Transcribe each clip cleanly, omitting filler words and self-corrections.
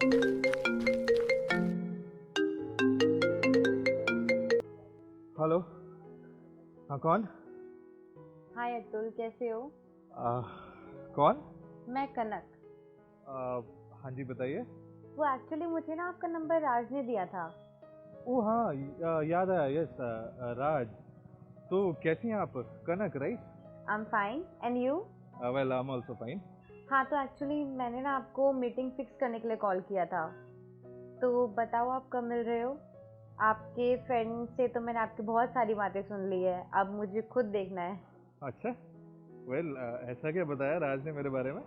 Hello. हाँ, कौन? हाय अतुल, कैसे हो? आ, कौन? मैं कनक। हाँ जी, बताइए। वो एक्चुअली मुझे ना आपका नंबर राज ने दिया था। ओ हाँ, याद आया। यस, राज। तो कैसी हैं आप? Kanak, right? I am fine and you? Well, I am also fine. हाँ, तो एक्चुअली मैंने ना आपको मीटिंग फिक्स करने के लिए कॉल किया था। तो बताओ आप कब मिल रहे हो? आपके फ्रेंड से तो मैंने आपकी बहुत सारी बातें सुन ली है, अब मुझे खुद देखना है। अच्छा। वेल, ऐसा क्या बताया राज ने मेरे बारे में?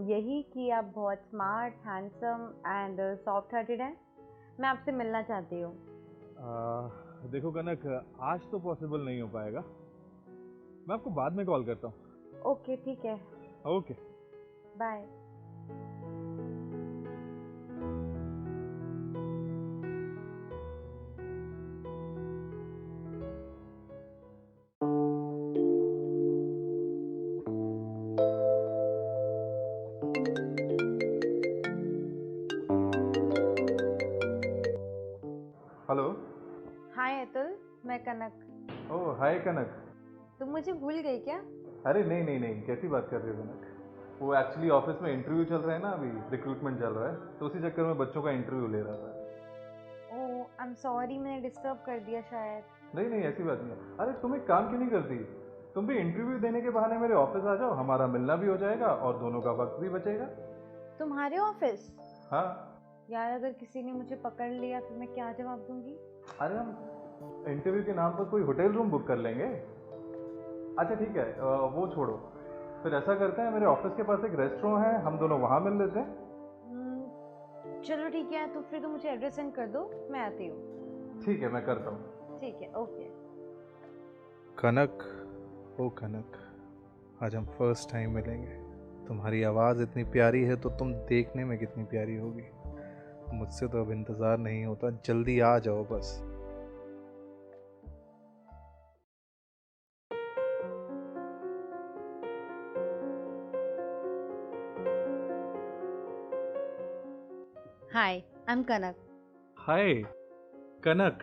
यही कि आप बहुत smart, handsome and soft hearted हैं। मैं आपसे मिलना चाहती हूँ। देखो कनक, आज तो पॉसिबल नहीं हो पाएगा। मैं आपको बाद में कॉल करता हूँ। ओके, ठीक है। Okay, bye. Hello. Hi Atul, मैं कनक। ओह, हाय कनक। तुम मुझे भूल गई क्या? अरे नहीं नहीं नहीं, कैसी बात कर रहे हो कनक? वो एक्चुअली ऑफिस में इंटरव्यू चल रहा है ना, अभी रिक्रूटमेंट चल रहा है, तो उसी चक्कर में बच्चों का इंटरव्यू ले रहा था। ओह, आई एम सॉरी, मैंने डिस्टर्ब कर दिया शायद। नहीं नहीं, ऐसी बात नहीं है। अरे तुम एक काम क्यों नहीं करती? तुम भी इंटरव्यू देने के बहाने मेरे ऑफिस आ जाओ, हमारा मिलना भी हो जाएगा और दोनों का वक्त भी बचेगा। तुम्हारे ऑफिस? हाँ। यार, अगर किसी ने मुझे पकड़ लिया फिर मैं क्या जवाब दूंगी? अरे हम इंटरव्यू के नाम पर कोई होटल रूम बुक कर लेंगे। अच्छा ठीक है, वो छोड़ो। फिर ऐसा करते हैं, मेरे ऑफिस के पास एक रेस्टोरेंट है, हम दोनों वहाँ मिल लेते हैं। चलो ठीक है, तो फिर तुम मुझे एड्रेस सेंड कर दो, मैं आती हूँ। ठीक है, मैं करता हूँ। ठीक है, ओके। कनक, ओ कनक, आज हम फर्स्ट टाइम मिलेंगे। तुम्हारी आवाज़ इतनी प्यारी है तो तुम देखने में कितनी प्यारी होगी। मुझसे तो अब इंतज़ार नहीं होता, जल्दी आ जाओ बस। हाय, आई एम कनक। हाय कनक।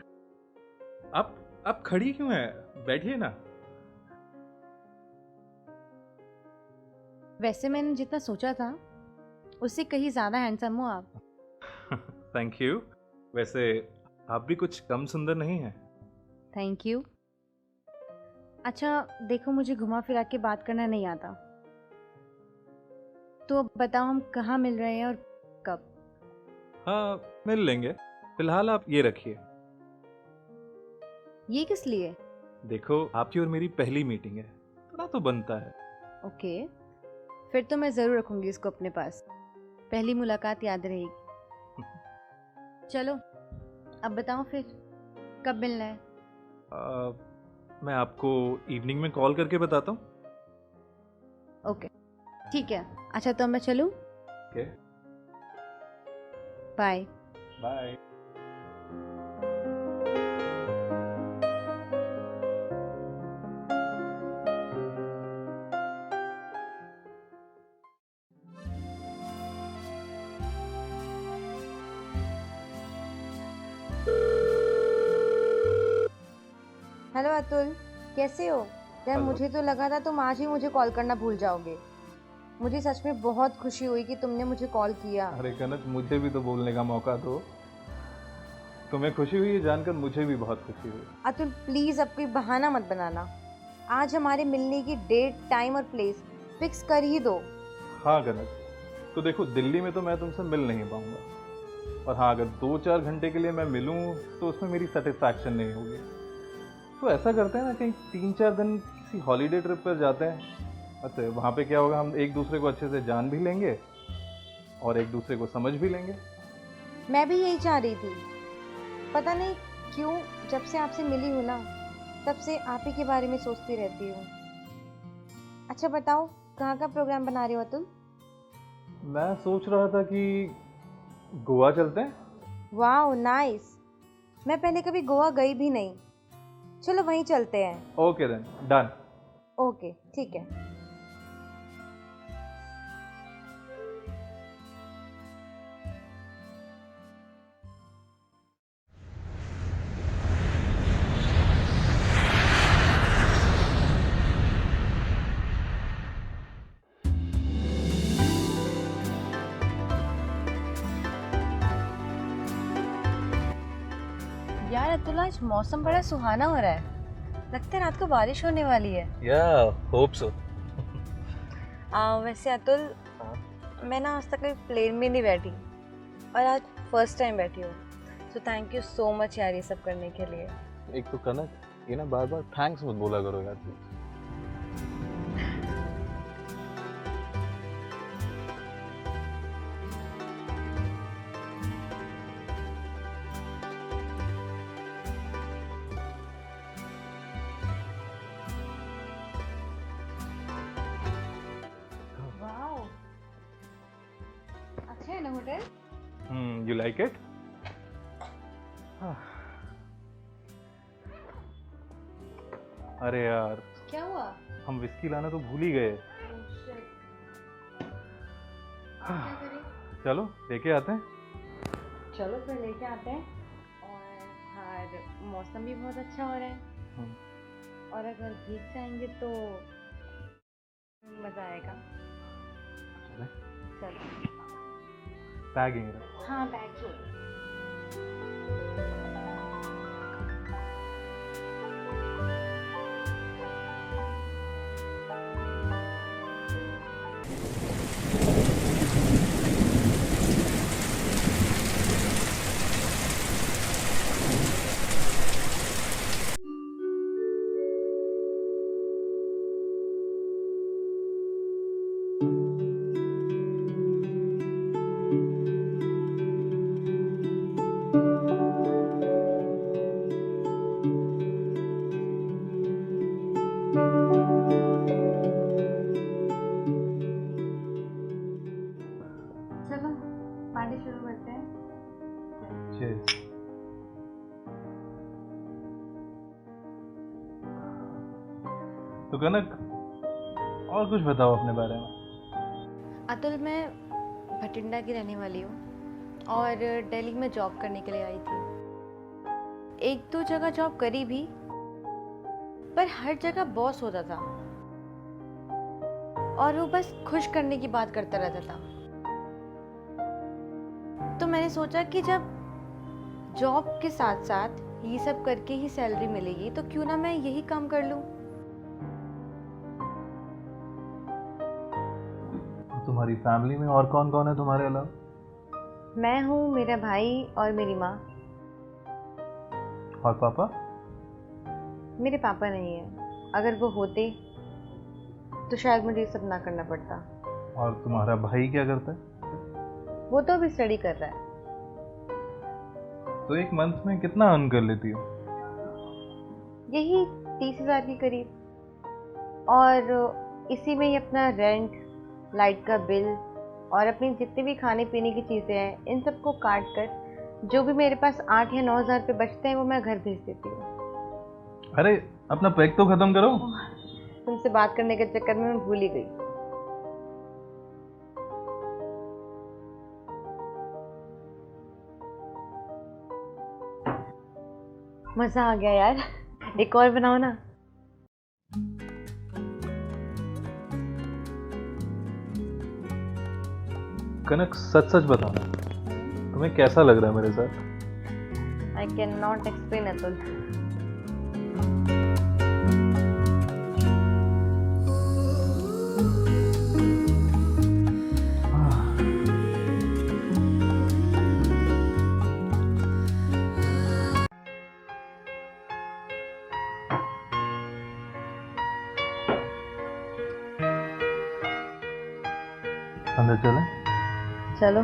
आप खड़ी क्यों है? बैठिए ना। वैसे मैंने जितना सोचा था उससे कहीं ज़्यादा हैंडसम हो आप। Thank you. वैसे आप भी कुछ कम सुंदर नहीं हैं। Thank you. अच्छा देखो, मुझे घुमा फिरा के बात करना नहीं आता, तो अब बताओ हम कहाँ मिल रहे हैं और कब? हाँ, मिल लेंगे। फिलहाल आप ये रखिए। ये किस लिए? देखो, आपकी और मेरी पहली मीटिंग है, थोड़ा तो बनता है। ओके, फिर तो मैं ज़रूर रखूँगी इसको अपने पास। पहली मुलाकात याद रहेगी। चलो अब बताओ फिर कब मिलना है? मैं आपको इवनिंग में कॉल करके बताता हूँ। ओके, ठीक है। अच्छा तो मैं चलूँ? Okay, bye. Bye. Hello Atul, कैसे हो? यार हेलो। मुझे तो लगा था तुम आज ही मुझे कॉल करना भूल जाओगे। मुझे सच में बहुत खुशी हुई कि तुमने मुझे कॉल किया। अरे कनक, मुझे भी तो बोलने का मौका दो। तुम्हें खुशी हुई ये जानकर मुझे भी बहुत खुशी हुई। अतुल प्लीज़ अब कोई बहाना मत बनाना। आज हमारे मिलने की डेट, टाइम और प्लेस फिक्स कर ही दो। हाँ कनक, तो देखो, दिल्ली में तो मैं तुमसे मिल नहीं पाऊंगा, और हाँ, अगर 2-4 घंटे के लिए मैं मिलूं तो उसमें मेरी सेटिस्फैक्शन नहीं होगी। तो ऐसा करते हैं ना, कहीं 3-4 दिन किसी हॉलीडे ट्रिप पर जाते हैं। अच्छा, वहाँ पे क्या होगा, हम एक दूसरे को अच्छे से जान भी लेंगे और एक दूसरे को समझ भी लेंगे। मैं भी यही चाह रही थी। पता नहीं क्यों, जब से आपसे मिली हूँ ना, तब से आप ही के बारे में सोचती रहती हूँ। अच्छा बताओ, कहाँ का प्रोग्राम बना रहे हो अतुल? मैं सोच रहा था कि गोवा चलते हैं। वाह नाइस। मैं पहले कभी गोवा गई भी नहीं। चलो वहीं चलते हैं। Okay then, done. ओके ठीक है। यार अतुल, आज मौसम बड़ा सुहाना हो रहा है। लगता है रात को बारिश होने वाली है। या होप सो। वैसे अतुल, मैं ना आज तक कभी प्लेन में नहीं बैठी और आज फर्स्ट टाइम बैठी हूँ। So thank you so much यार, ये सब करने के लिए। एक तो कनक, ये ना बार बार थैंक्स मत बोला करो यार प्लीज। वाओ, अच्छा है ना होटल? You like it? अरे यार, क्या हुआ? हम विस्की लाना तो भूल ही गए। क्या करें? चलो लेके आते हैं। चलो फिर लेके आते हैं। और बाहर मौसम भी बहुत अच्छा हो रहा है और अगर भीग जाएंगे तो मजा आएगा। चले चलो। बैग यहीं रख। हाँ, बैग छोड़। चलो पार्टी शुरू करते हैं। Cheers. तो कनक, और कुछ बताओ अपने बारे में। अतुल, मैं भटिंडा की रहने वाली हूँ और दिल्ली में जॉब करने के लिए आई थी। एक दो जगह जॉब करी भी, पर हर जगह बॉस होता था और वो बस खुश करने की बात करता रहता था। तो मैंने सोचा कि जब जॉब के साथ साथ ये सब करके ही सैलरी मिलेगी तो क्यों ना मैं यही काम कर लूँ। तुम्हारी फैमिली में और कौन कौन है तुम्हारे अलावा? मैं हूँ, मेरा भाई और मेरी माँ। और पापा? मेरे पापा नहीं है, अगर वो होते तो शायद मुझे ये सब ना करना पड़ता। और तुम्हारा भाई क्या करता है? वो तो अभी स्टडी कर रहा है। तो एक मंथ में कितना अर्न कर लेती हो? यही 30,000 के करीब, और इसी में ही अपना रेंट, लाइट का बिल और अपनी जितनी भी खाने पीने की चीज़ें हैं इन सबको काट कर जो भी मेरे पास 8 या 9,000 रुपये बचते हैं वो मैं घर भेज देती हूँ। अरे अपना पैक तो खत्म करो। तुमसे बात करने के चक्कर में मैं भूल ही गई। मजा आ गया यार, एक और बनाओ ना। कनक, सच सच बताना, तुम्हें कैसा लग रहा है मेरे साथ? I can not explain Atul. अंदर चले? चलो।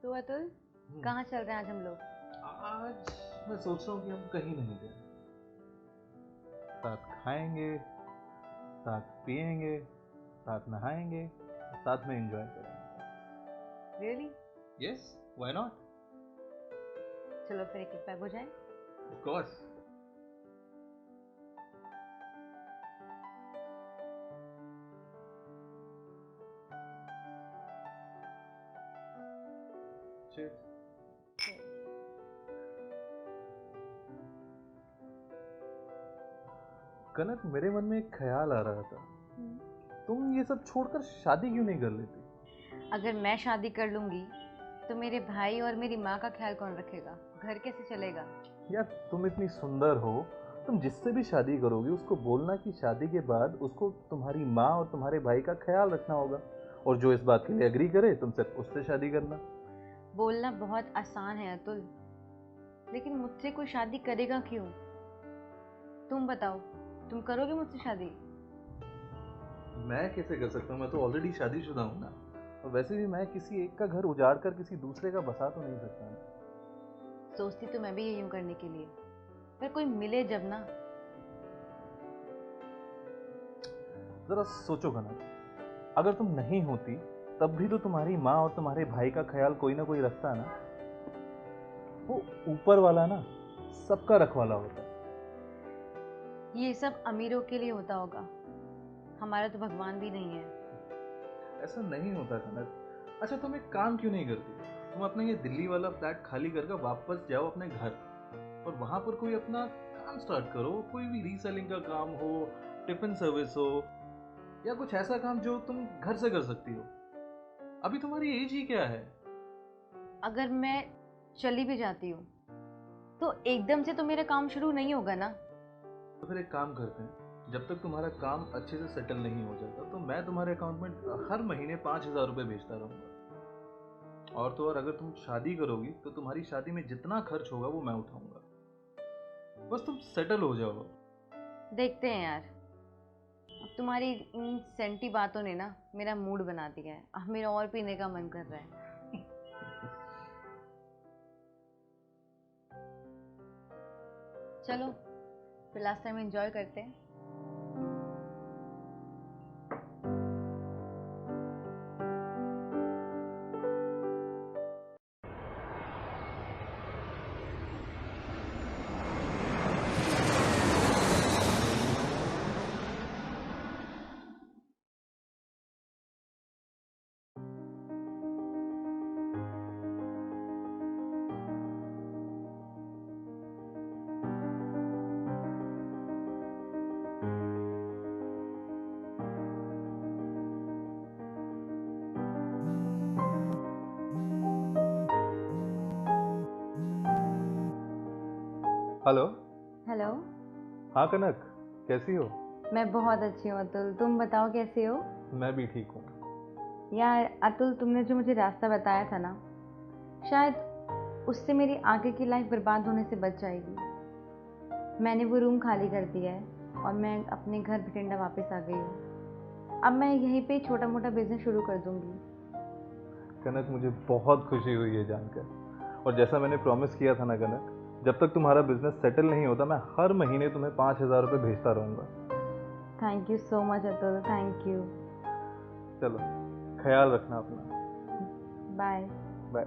तो अतुल, कहाँ चल रहे हैं आज हम लोग? आज मैं सोच रहा हूँ कि हम कहीं नहीं गए। साथ खाएंगे, साथ पिएंगे, साथ नहाएंगे, साथ में एंजॉय करेंगे। रियली? Yes, why not? चलो फिर एक पैक हो जाए। Of course. कनक, मेरे मन में एक ख्याल आ रहा था, तुम ये सब छोड़कर शादी क्यों नहीं कर लेती? अगर मैं शादी कर लूंगी तो मेरे भाई और मेरी माँ का ख्याल कौन रखेगा? घर कैसे चलेगा? यार तुम इतनी सुंदर हो, तुम जिससे भी शादी करोगी उसको बोलना कि शादी के बाद उसको तुम्हारी माँ और तुम्हारे भाई का ख्याल रखना होगा, और जो इस बात के लिए एग्री करे तुम सिर्फ उससे शादी करना। बोलना बहुत आसान है अतुल, लेकिन मुझसे कोई शादी करेगा क्यों? तुम बताओ, तुम करोगे मुझसे शादी? मैं कैसे कर सकता हूँ, मैं तो ऑलरेडी शादीशुदा हूँ ना, और वैसे भी मैं किसी एक का घर उजाड़ कर किसी दूसरे का बसा तो नहीं सकता ना। सोचती तो मैं भी यही हूँ करने के लिए, पर कोई मिले जब ना। जरा सोचो कनक, अगर तुम नहीं होती तब भी तो तुम्हारी माँ और तुम्हारे भाई का ख्याल कोई ना कोई रखता ना। वो ऊपर वाला ना सबका रखवाला होता है। ये सब अमीरों के लिए होता होगा, हमारा तो भगवान भी नहीं है। ऐसा नहीं होता कनक। अच्छा तुम एक काम क्यों नहीं करती, तुम अपना ये दिल्ली वाला फ्लैट खाली करके वापस जाओ अपने घर, और वहां पर कोई अपना काम स्टार्ट करो, कोई भी रीसेलिंग का काम हो, टिफिन सर्विस हो, या कुछ ऐसा काम जो तुम घर से कर सकती हो। अभी तुम्हारी एज ही क्या है? अगर मैं चली भी जाती हूँ तो एकदम से तो मेरा काम शुरू नहीं होगा ना। तो फिर एक काम करते हैं, जब तक तुम्हारा काम अच्छे से सेटल नहीं हो जाता तो मैं तुम्हारे अकाउंट में हर महीने 5,000 रुपये भेजता रहूँगा। और तो और अगर तुम शादी करोगी तो तुम्हारी शादी में जितना खर्च होगा वो मैं उठाऊंगा। बस तुम सेटल हो जाओ। देखते हैं यार, अब तुम्हारी इन सेंटी बातों ने ना मेरा मूड बना दिया है, अब मेरा और पीने का मन कर रहा है। चलो फिर लास्ट टाइम एंजॉय करते हैं। हेलो। हेलो। हाँ कनक, कैसी हो? मैं बहुत अच्छी हूँ अतुल, तुम बताओ कैसे हो? मैं भी ठीक हूँ। यार अतुल, तुमने जो मुझे रास्ता बताया था ना, शायद उससे मेरी आगे की लाइफ बर्बाद होने से बच जाएगी। मैंने वो रूम खाली कर दिया है और मैं अपने घर बठिंडा वापस आ गई हूँ। अब मैं यहीं पे छोटा मोटा बिजनेस शुरू कर दूंगी। कनक, मुझे बहुत खुशी हुई है जानकर, और जैसा मैंने प्रॉमिस किया था ना कनक, जब तक तुम्हारा बिजनेस सेटल नहीं होता मैं हर महीने तुम्हें 5,000 रुपये भेजता रहूँगा। Thank you so much Atul, thank you. चलो, ख्याल रखना अपना। बाय। बाय।